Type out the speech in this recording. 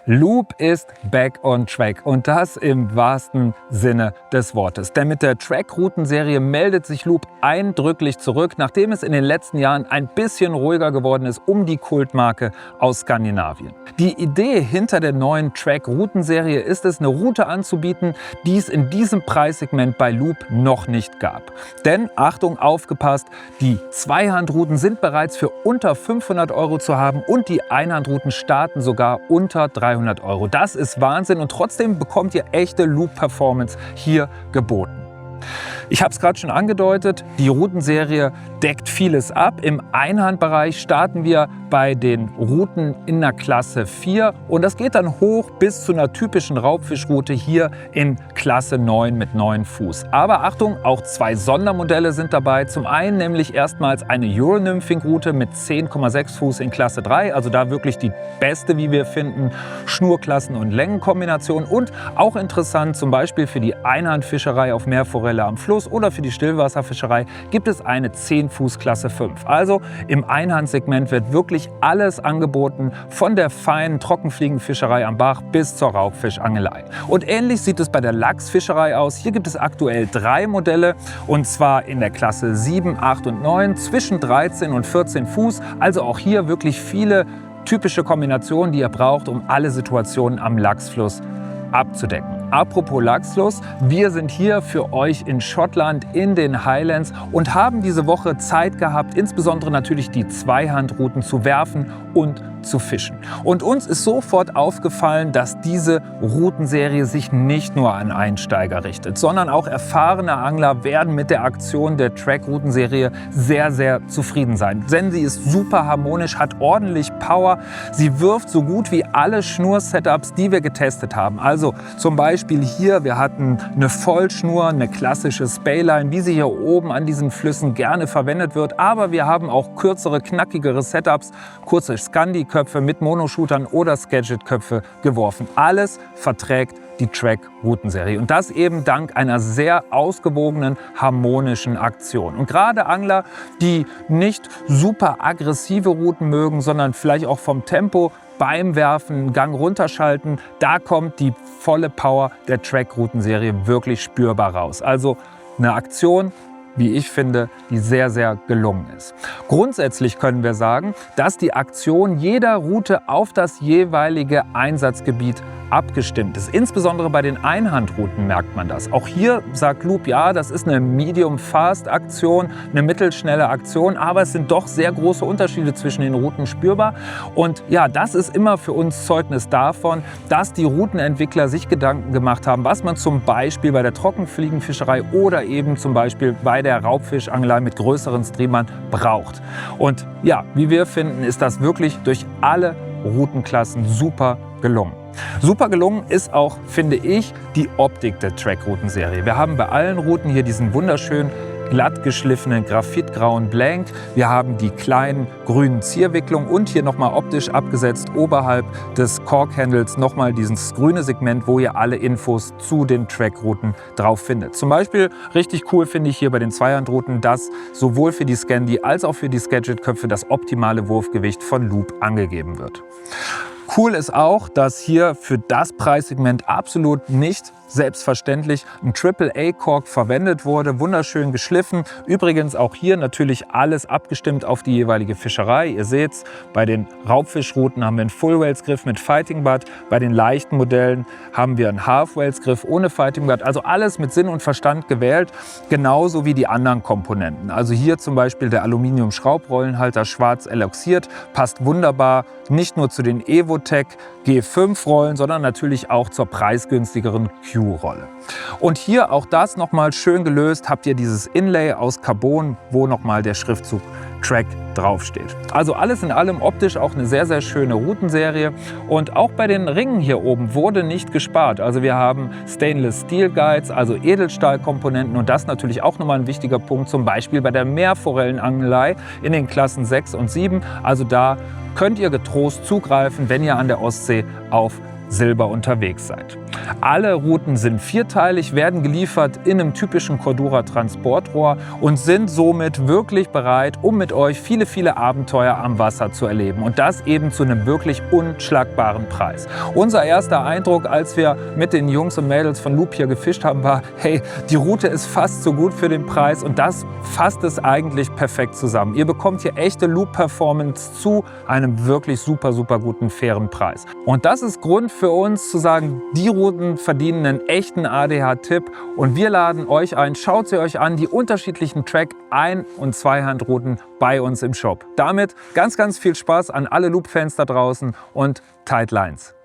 Loop ist back on track und das im wahrsten Sinne des Wortes. Denn mit der Track-Routenserie meldet sich Loop eindrücklich zurück, nachdem es in den letzten Jahren ein bisschen ruhiger geworden ist um die Kultmarke aus Skandinavien. Die Idee hinter der neuen Track-Routenserie ist es, eine Route anzubieten, die es in diesem Preissegment bei Loop noch nicht gab. Denn, Achtung, aufgepasst, die Zweihandrouten sind bereits für unter 500 € zu haben und die Einhandrouten starten sogar unter 300 €. Das ist Wahnsinn und trotzdem bekommt ihr echte Loop-Performance hier geboten. Ich habe es gerade schon angedeutet, die Routenserie deckt vieles ab. Im Einhandbereich starten wir bei den Routen in der Klasse 4 und das geht dann hoch bis zu einer typischen Raubfischroute hier in Klasse 9 mit 9 Fuß. Aber Achtung, auch zwei Sondermodelle sind dabei. Zum einen nämlich erstmals eine Euronymphing-Route mit 10,6 Fuß in Klasse 3, also da wirklich die beste, wie wir finden, Schnurklassen- und Längenkombination. Und auch interessant, zum Beispiel für die Einhandfischerei auf Meerforelle am Fluss oder für die Stillwasserfischerei gibt es eine 10 Fuß Klasse 5. Also im Einhandsegment wird wirklich alles angeboten, von der feinen Trockenfliegenfischerei am Bach bis zur Raubfischangelei. Und ähnlich sieht es bei der Lachsfischerei aus. Hier gibt es aktuell 3 Modelle und zwar in der Klasse 7, 8 und 9 zwischen 13 und 14 Fuß. Also auch hier wirklich viele typische Kombinationen, die ihr braucht, um alle Situationen am Lachsfluss abzudecken. Apropos Lachsfluss, wir sind hier für euch in Schottland in den Highlands und haben diese Woche Zeit gehabt, insbesondere natürlich die Zweihandrouten zu werfen und zu fischen. Und uns ist sofort aufgefallen, dass diese Routenserie sich nicht nur an Einsteiger richtet, sondern auch erfahrene Angler werden mit der Aktion der Track-Routenserie sehr, sehr zufrieden sein. Denn sie ist super harmonisch, hat ordentlich Power, sie wirft so gut wie alle Schnur-Setups, die wir getestet haben. Also zum Beispiel hier, wir hatten eine Vollschnur, eine klassische Spayline, wie sie hier oben an diesen Flüssen gerne verwendet wird. Aber wir haben auch kürzere, knackigere Setups, kurze Scandi-Köpfe mit Monoshootern oder Skagit-Köpfe geworfen. Alles verträgt die Track-Routenserie und das eben dank einer sehr ausgewogenen, harmonischen Aktion. Und gerade Angler, die nicht super aggressive Routen mögen, sondern vielleicht auch vom Tempo beim Werfen einen Gang runterschalten, da kommt die volle Power der Track-Routenserie wirklich spürbar raus. Also eine Aktion, wie ich finde, die sehr, sehr gelungen ist. Grundsätzlich können wir sagen, dass die Aktion jeder Route auf das jeweilige Einsatzgebiet abgestimmt ist. Insbesondere bei den Einhandrouten merkt man das. Auch hier sagt Loop, ja, das ist eine Medium-Fast-Aktion, eine mittelschnelle Aktion, aber es sind doch sehr große Unterschiede zwischen den Routen spürbar. Und ja, das ist immer für uns Zeugnis davon, dass die Routenentwickler sich Gedanken gemacht haben, was man zum Beispiel bei der Trockenfliegenfischerei oder eben zum Beispiel bei der Raubfischangelei mit größeren Streamern braucht. Und ja, wie wir finden, ist das wirklich durch alle Routenklassen super gelungen. Super gelungen ist auch, finde ich, die Optik der Track-Routenserie. Wir haben bei allen Routen hier diesen wunderschönen glatt geschliffenen graphitgrauen Blank. Wir haben die kleinen grünen Zierwicklungen und hier nochmal optisch abgesetzt oberhalb des Cork-Handles nochmal dieses grüne Segment, wo ihr alle Infos zu den Track-Routen drauf findet. Zum Beispiel richtig cool finde ich hier bei den Zweihandrouten, dass sowohl für die Scandi als auch für die Skagit-Köpfe das optimale Wurfgewicht von Loop angegeben wird. Cool ist auch, dass hier für das Preissegment absolut nicht selbstverständlich ein AAA-Kork verwendet wurde, wunderschön geschliffen. Übrigens auch hier natürlich alles abgestimmt auf die jeweilige Fischerei. Ihr seht es, bei den Raubfischrouten haben wir einen Full-Wales-Griff mit Fighting Butt, bei den leichten Modellen haben wir einen Half-Wales-Griff ohne Fighting Butt. Also alles mit Sinn und Verstand gewählt, genauso wie die anderen Komponenten. Also hier zum Beispiel der Aluminium-Schraubrollenhalter schwarz eloxiert, passt wunderbar nicht nur zu den Evotech G5-Rollen, sondern natürlich auch zur preisgünstigeren Q-Rolle. Und hier auch das nochmal schön gelöst, habt ihr dieses Inlay aus Carbon, wo nochmal der Schriftzug Track draufsteht. Also alles in allem optisch auch eine sehr, sehr schöne Routenserie. Und auch bei den Ringen hier oben wurde nicht gespart. Also wir haben Stainless Steel Guides, also Edelstahlkomponenten und das natürlich auch nochmal ein wichtiger Punkt, zum Beispiel bei der Meerforellenangelei in den Klassen 6 und 7. Also da könnt ihr getrost zugreifen, wenn ihr an der Ostsee auf Silber unterwegs seid. Alle Routen sind vierteilig, werden geliefert in einem typischen Cordura Transportrohr und sind somit wirklich bereit, um mit euch viele, viele Abenteuer am Wasser zu erleben. Und das eben zu einem wirklich unschlagbaren Preis. Unser erster Eindruck, als wir mit den Jungs und Mädels von Loop hier gefischt haben, war, hey, die Route ist fast so gut für den Preis und das fasst es eigentlich perfekt zusammen. Ihr bekommt hier echte Loop-Performance zu einem wirklich super, super guten, fairen Preis. Und das ist Grund für uns zu sagen, die Routen verdienen einen echten ADH-Tipp und wir laden euch ein, schaut sie euch an, die unterschiedlichen Track-, Ein- und Zweihandrouten bei uns im Shop. Damit ganz, ganz viel Spaß an alle Loop-Fans da draußen und Tight Lines.